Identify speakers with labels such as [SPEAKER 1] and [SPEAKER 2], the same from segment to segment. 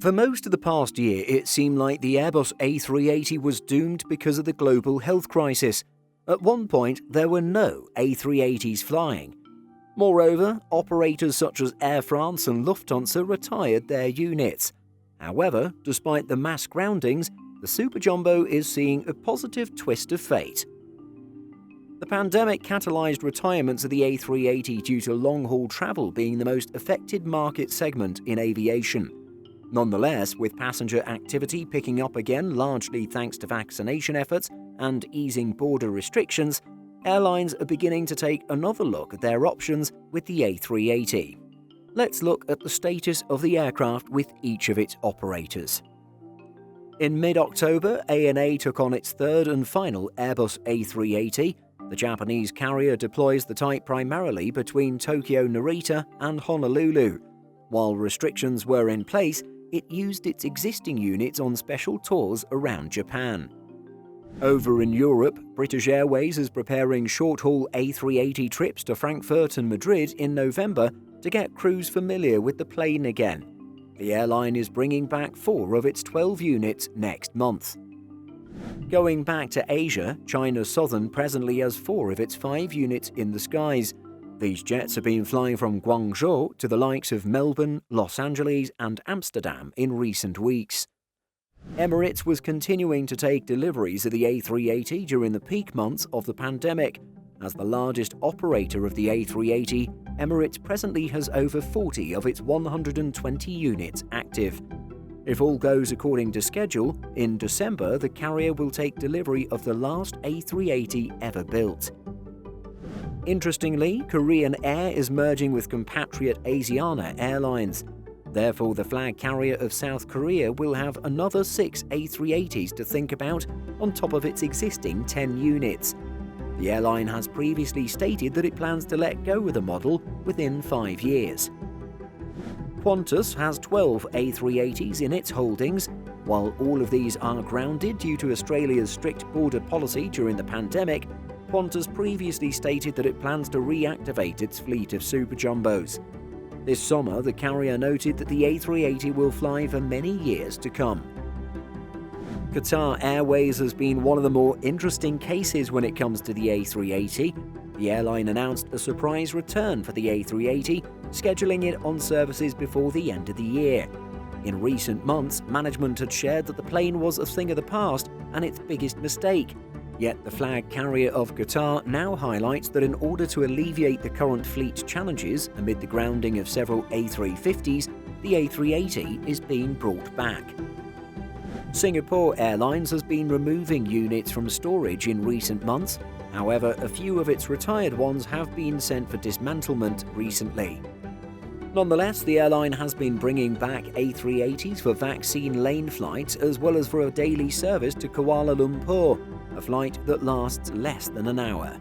[SPEAKER 1] For most of the past year, it seemed like the Airbus A380 was doomed because of the global health crisis. At one point, there were no A380s flying. Moreover, operators such as Air France and Lufthansa retired their units. However, despite the mass groundings, the Superjumbo is seeing a positive twist of fate. The pandemic catalyzed retirements of the A380 due to long-haul travel being the most affected market segment in aviation. Nonetheless, with passenger activity picking up again largely thanks to vaccination efforts and easing border restrictions, airlines are beginning to take another look at their options with the A380. Let's look at the status of the aircraft with each of its operators. In mid-October, ANA took on its third and final Airbus A380. The Japanese carrier deploys the type primarily between Tokyo Narita and Honolulu. While restrictions were in place, it used its existing units on special tours around Japan. Over in Europe, British Airways is preparing short-haul A380 trips to Frankfurt and Madrid in November to get crews familiar with the plane again. The airline is bringing back 4 of its 12 units next month. Going back to Asia, China Southern presently has 4 of its 5 units in the skies. These jets have been flying from Guangzhou to the likes of Melbourne, Los Angeles and Amsterdam in recent weeks. Emirates was continuing to take deliveries of the A380 during the peak months of the pandemic. As the largest operator of the A380, Emirates presently has over 40 of its 120 units active. If all goes according to schedule, in December the carrier will take delivery of the last A380 ever built. Interestingly, Korean Air is merging with compatriot Asiana Airlines. Therefore, the flag carrier of South Korea will have another 6 A380s to think about on top of its existing 10 units. The airline has previously stated that it plans to let go of the model within 5 years. Qantas has 12 A380s in its holdings. While all of these are grounded due to Australia's strict border policy during the pandemic, Qantas previously stated that it plans to reactivate its fleet of Superjumbos. This summer, the carrier noted that the A380 will fly for many years to come. Qatar Airways has been one of the more interesting cases when it comes to the A380. The airline announced a surprise return for the A380, scheduling it on services before the end of the year. In recent months, management had shared that the plane was a thing of the past and its biggest mistake. Yet the flag carrier of Qatar now highlights that in order to alleviate the current fleet challenges amid the grounding of several A350s, the A380 is being brought back. Singapore Airlines has been removing units from storage in recent months. However, a few of its retired ones have been sent for dismantlement recently. Nonetheless, the airline has been bringing back A380s for vaccine lane flights as well as for a daily service to Kuala Lumpur, a flight that lasts less than an hour.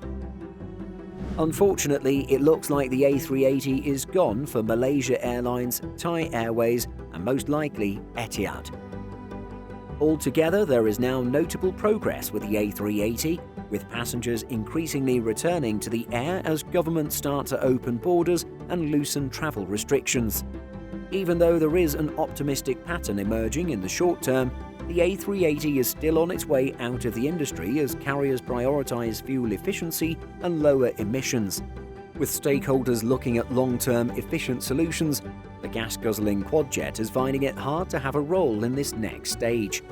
[SPEAKER 1] Unfortunately, it looks like the A380 is gone for Malaysia Airlines, Thai Airways, and most likely Etihad. Altogether, there is now notable progress with the A380, with passengers increasingly returning to the air as governments start to open borders and loosen travel restrictions. Even though there is an optimistic pattern emerging in the short term, the A380 is still on its way out of the industry as carriers prioritize fuel efficiency and lower emissions. With stakeholders looking at long-term efficient solutions, the gas-guzzling quadjet is finding it hard to have a role in this next stage.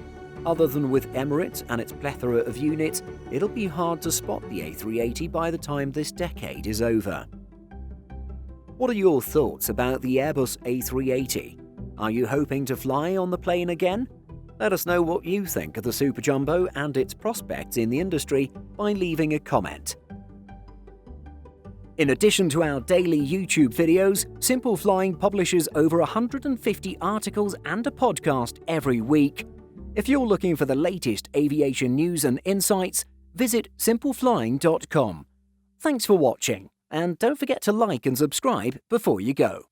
[SPEAKER 1] Other than with Emirates and its plethora of units, it'll be hard to spot the A380 by the time this decade is over. What are your thoughts about the Airbus A380? Are you hoping to fly on the plane again? Let us know what you think of the Superjumbo and its prospects in the industry by leaving a comment. In addition to our daily YouTube videos, Simple Flying publishes over 150 articles and a podcast every week. If you're looking for the latest aviation news and insights, visit simpleflying.com. Thanks for watching, and don't forget to like and subscribe before you go.